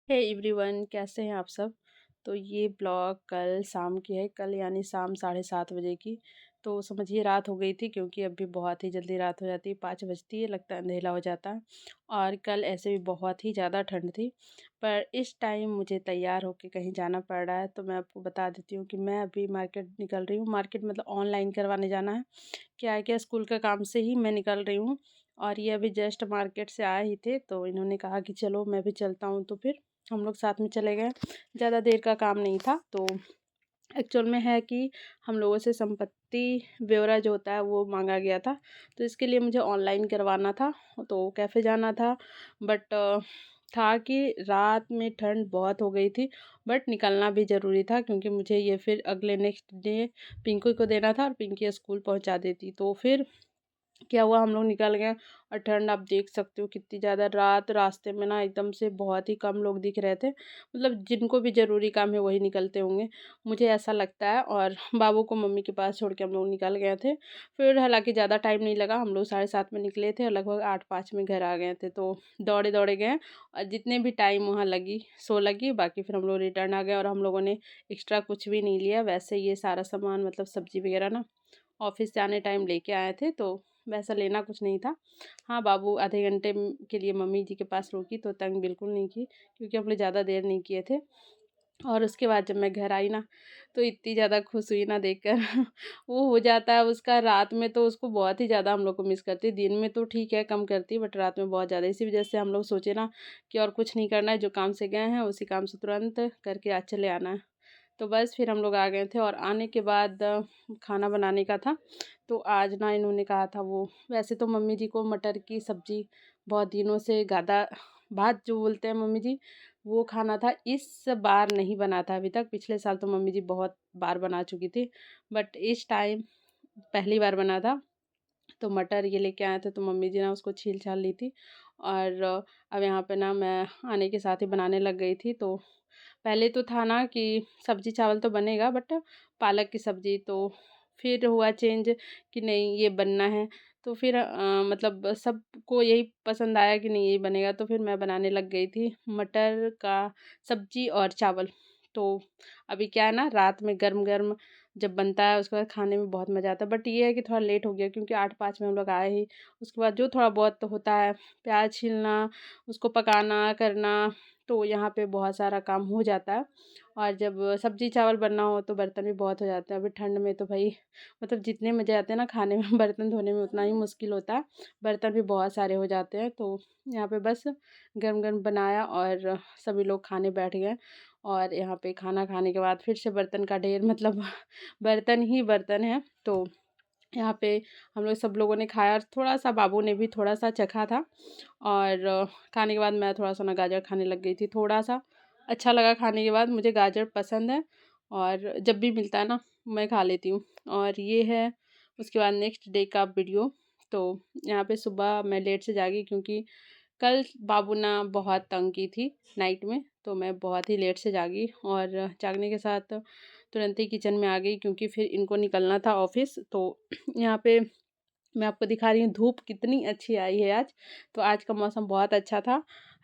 Hey everyone, कैसे हैं आप सब। तो ये ब्लॉग कल शाम की है, कल यानी शाम 7:30 बजे की। तो समझिए रात हो गई थी, क्योंकि अभी बहुत ही जल्दी रात हो जाती है, 5 बजती है, लगता है अंधेरा हो जाता है। और कल ऐसे भी बहुत ही ज़्यादा ठंड थी। पर इस टाइम मुझे तैयार होकर कहीं जाना पड़ रहा है, तो मैं आपको बता देती हूँ कि मैं अभी मार्केट निकल रही हूँ। मार्केट मतलब ऑनलाइन करवाने जाना है। क्या है, क्या स्कूल का काम से ही मैं निकल रही हूँ। और ये अभी जस्ट मार्केट से आए ही थे, तो इन्होंने कहा कि चलो मैं भी चलता हूँ, तो फिर हम लोग साथ में चले गए। ज़्यादा देर का काम नहीं था। तो एक्चुअल में है कि हम लोगों से संपत्ति ब्यौरा जो होता है वो मांगा गया था। तो इसके लिए मुझे ऑनलाइन करवाना था, तो कैफ़े जाना था। बट था कि रात में ठंड बहुत हो गई थी। बट निकलना भी ज़रूरी था, क्योंकि मुझे ये फिर अगले नेक्स्ट डे पिंकी को देना था और पिंकी स्कूल पहुंचा देती। तो फिर क्या हुआ, हम लोग निकल गए। और ठंड आप देख सकते हो कितनी ज़्यादा। रास्ते में ना एकदम से बहुत ही कम लोग दिख रहे थे, मतलब जिनको भी ज़रूरी काम है वही निकलते होंगे, मुझे ऐसा लगता है। और बाबू को मम्मी के पास छोड़ के हम लोग निकल गए थे। फिर हालांकि ज़्यादा टाइम नहीं लगा, हम लोग 7:30 में निकले थे और लगभग 8:05 में घर आ गए थे। तो दौड़े दौड़े गए, और जितने भी टाइम वहाँ लगी सो लगी, बाकी फिर हम लोग रिटर्न आ गए। और हम लोगों ने एक्स्ट्रा कुछ भी नहीं लिया, वैसे ये सारा सामान मतलब सब्जी वगैरह ना ऑफिस से आने टाइम लेके आए थे, तो वैसा लेना कुछ नहीं था। हाँ, बाबू आधे घंटे के लिए मम्मी जी के पास रुकी, तो तंग बिल्कुल नहीं की, क्योंकि हम लोग ज़्यादा देर नहीं किए थे। और उसके बाद जब मैं घर आई ना, तो इतनी ज़्यादा खुश हुई ना देखकर वो हो जाता है उसका। रात में तो उसको बहुत ही ज़्यादा हम लोग को मिस करती, दिन में तो ठीक है कम करती, बट रात में बहुत ज़्यादा। इसी वजह से हम लोग सोचे ना कि और कुछ नहीं करना है, जो काम से गए हैं उसी काम से तुरंत करके आज चले आना है। तो बस फिर हम लोग आ गए थे। और आने के बाद खाना बनाने का था। तो आज ना इन्होंने कहा था, वो वैसे तो मम्मी जी को मटर की सब्ज़ी बहुत दिनों से गादा भात जो बोलते हैं मम्मी जी, वो खाना था। इस बार नहीं बना था अभी तक, पिछले साल तो मम्मी जी बहुत बार बना चुकी थी, बट इस टाइम पहली बार बना था। तो मटर ये लेके आए थे, तो मम्मी जी ना उसको छील छाल ली थी। और अब यहाँ पे ना मैं आने के साथ ही बनाने लग गई थी। तो पहले तो था ना कि सब्जी चावल तो बनेगा, बट पालक की सब्ज़ी। तो फिर हुआ चेंज कि नहीं ये बनना है। तो फिर मतलब सबको यही पसंद आया कि नहीं यही बनेगा, तो फिर मैं बनाने लग गई थी मटर का सब्जी और चावल। तो अभी क्या है ना, रात में गरम गरम जब बनता है उसके बाद खाने में बहुत मज़ा आता है। बट ये है कि थोड़ा लेट हो गया, क्योंकि 8:05 में हम लोग आए ही। उसके बाद जो थोड़ा बहुत तो होता है, प्याज छीलना, उसको पकाना करना, तो यहाँ पे बहुत सारा काम हो जाता है। और जब सब्जी चावल बनना हो तो बर्तन भी बहुत हो जाते हैं। अभी ठंड में तो भाई मतलब जितने मज़े आते हैं ना खाने में बर्तन धोने में उतना ही मुश्किल होता है। बर्तन भी बहुत सारे हो जाते हैं। तो यहाँ पे बस गरम गरम बनाया और सभी लोग खाने बैठ गए। और यहाँ पे खाना खाने के बाद फिर से बर्तन का ढेर, मतलब बर्तन ही बर्तन है। तो यहाँ पे हम लोग सब लोगों ने खाया, और थोड़ा-सा बाबू ने भी थोड़ा-सा चखा था। और खाने के बाद मैं थोड़ा-सा ना गाजर खाने लग गई थी, थोड़ा-सा अच्छा लगा खाने के बाद। मुझे गाजर पसंद है, और जब भी मिलता है ना मैं खा लेती हूँ। और ये है उसके बाद नेक्स्ट डे का वीडियो। तो यहाँ पे सुबह मैं लेट से जागी, क्योंकि कल बाबू ना बहुत तंग की थी नाइट में, तो मैं बहुत ही लेट से जागी। और जागने के साथ तुरंत ही किचन में आ गई, क्योंकि फिर इनको निकलना था ऑफिस। तो यहाँ पे मैं आपको दिखा रही हूँ धूप कितनी अच्छी आई है आज। तो आज का मौसम बहुत अच्छा था।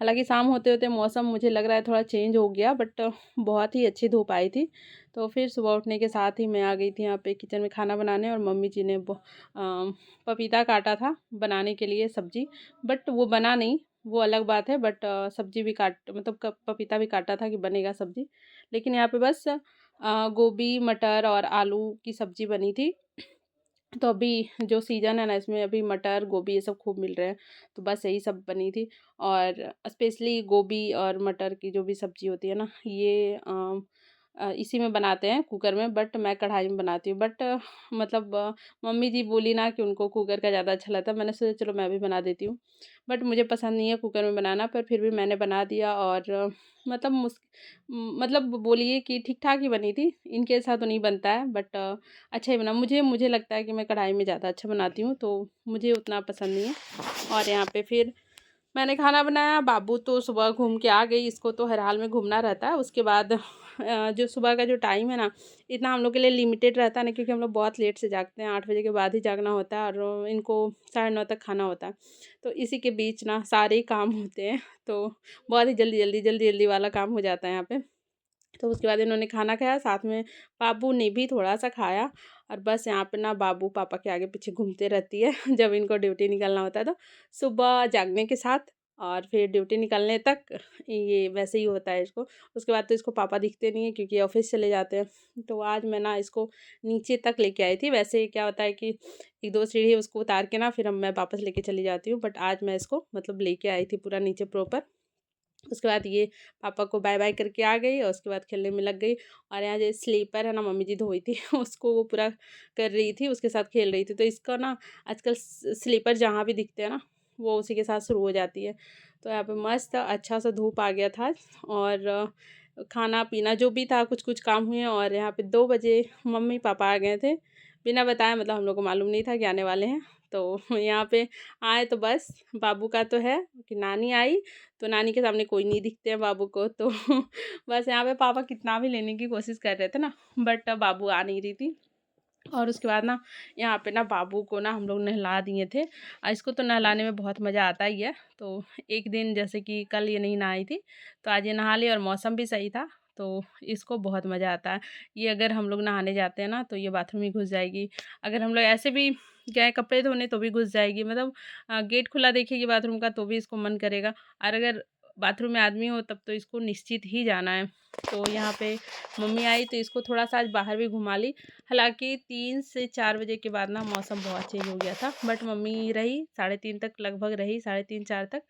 हालांकि शाम होते होते मौसम मुझे लग रहा है थोड़ा चेंज हो गया, बट बहुत ही अच्छी धूप आई थी। तो फिर सुबह उठने के साथ ही मैं आ गई थी यहाँ पे किचन में खाना बनाने। और मम्मी जी ने पपीता काटा था बनाने के लिए सब्जी, बट वो बना नहीं, वो अलग बात है। बट सब्जी भी काट मतलब पपीता भी काटा था कि बनेगा सब्जी। लेकिन यहाँ पे बस गोभी मटर और आलू की सब्जी बनी थी। तो अभी जो सीज़न है ना, इसमें अभी मटर गोभी ये सब खूब मिल रहे हैं, तो बस यही सब बनी थी। और स्पेशली गोभी और मटर की जो भी सब्ज़ी होती है ना, ये इसी में बनाते हैं कुकर में, बट मैं कढ़ाई में बनाती हूँ। बट मतलब मम्मी जी बोली ना कि उनको कुकर का ज़्यादा अच्छा लगता है, मैंने सोचा चलो मैं भी बना देती हूँ। बट मुझे पसंद नहीं है कुकर में बनाना, पर फिर भी मैंने बना दिया। और मतलब मतलब बोलिए कि ठीक-ठाक ही बनी थी, इनके जैसा तो नहीं बनता है, बट अच्छा ही बना। मुझे लगता है कि मैं कढ़ाई में ज़्यादा अच्छा बनाती हूँ, तो मुझे उतना पसंद नहीं है। और यहाँ पे फिर मैंने खाना बनाया, बाबू तो सुबह घूम के आ गई, इसको तो हर हाल में घूमना रहता है। उसके बाद जो सुबह का जो टाइम है ना, इतना हम लोग के लिए लिमिटेड रहता है ना, क्योंकि हम लोग बहुत लेट से जागते हैं, 8 बजे के बाद ही जागना होता है और इनको 9:30 तक खाना होता है। तो इसी के बीच ना सारे ही काम होते हैं, तो बहुत ही जल्दी-जल्दी वाला काम हो जाता है यहाँ पे। तो उसके बाद इन्होंने खाना खाया, साथ में बाबू ने भी थोड़ा-सा खाया और बस यहाँ पे ना बाबू पापा के आगे-पीछे घूमते रहती है जब इनको ड्यूटी निकलना होता है तो। सुबह जागने के साथ और फिर ड्यूटी निकलने तक ये वैसे ही होता है इसको। उसके बाद तो इसको पापा दिखते नहीं हैं क्योंकि ऑफ़िस चले जाते हैं। तो आज मैं ना इसको नीचे तक लेके आई थी। वैसे क्या होता है कि 1-2 सीढ़ी उसको उतार के ना फिर अब मैं वापस लेके चली जाती हूँ। बट आज मैं इसको मतलब लेके आई थी पूरा नीचे प्रॉपर। उसके बाद ये पापा को बाय-बाय करके आ गई और उसके बाद खेलने में लग गई। और यहाँ जो स्लीपर है ना मम्मी जी धोई थी उसको वो पूरा कर रही थी, उसके साथ खेल रही थी। तो इसका ना आजकल स्लीपर जहाँ भी दिखते हैं ना, वो उसी के साथ शुरू हो जाती है। तो यहाँ पे मस्त अच्छा सा धूप आ गया था और खाना-पीना जो भी था कुछ-कुछ काम हुए और यहाँ पे 2 बजे मम्मी-पापा आ गए थे। बिना बताए मतलब हम लोग को मालूम नहीं था कि आने वाले हैं। तो यहाँ पे आए तो बस बाबू का तो है कि नानी आई, तो नानी के सामने कोई नहीं दिखते हैं बाबू को तो बस यहाँ पे पापा कितना भी लेने की कोशिश कर रहे थे ना, बट बाबू आ नहीं रही थी। और उसके बाद ना यहाँ पे ना बाबू को ना हम लोग नहला दिए थे। इसको तो नहलाने में बहुत मज़ा आता ही है। तो एक दिन जैसे कि कल ये नहीं नहाई थी, तो आज ये नहा ली और मौसम भी सही था, तो इसको बहुत मज़ा आता है। ये अगर हम लोग नहाने जाते हैं ना, तो ये बाथरूम में घुस जाएगी। अगर हम लोग ऐसे भी गए कपड़े धोने तो भी घुस जाएगी। मतलब गेट खुला देखेगी बाथरूम का तो भी इसको मन करेगा। और अगर बाथरूम में आदमी हो तब तो इसको निश्चित ही जाना है। तो यहाँ पे मम्मी आई तो इसको थोड़ा-सा आज बाहर भी घुमा ली। हालाँकि 3 से 4 बजे के बाद ना मौसम बहुत चेंज हो गया था, बट मम्मी रही 3:30 तक, लगभग रही 3:30-4 तक।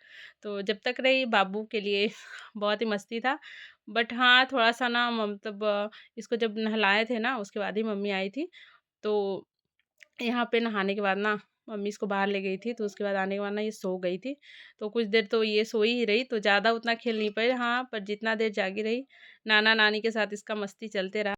तो जब तक रही बाबू के लिए बहुत ही मस्ती था। बट हाँ, थोड़ा-सा ना मतलब इसको जब नहलाए थे ना उसके बाद ही मम्मी आई थी। तो यहाँ पे नहाने के बाद ना मम्मी इसको बाहर ले गई थी, तो उसके बाद आने के बाद ना ये सो गई थी। तो कुछ देर तो ये सोई ही रही, तो ज़्यादा उतना खेल नहीं पाई। हाँ, पर जितना देर जागी रही, नाना-नानी के साथ इसका मस्ती चलते रहा।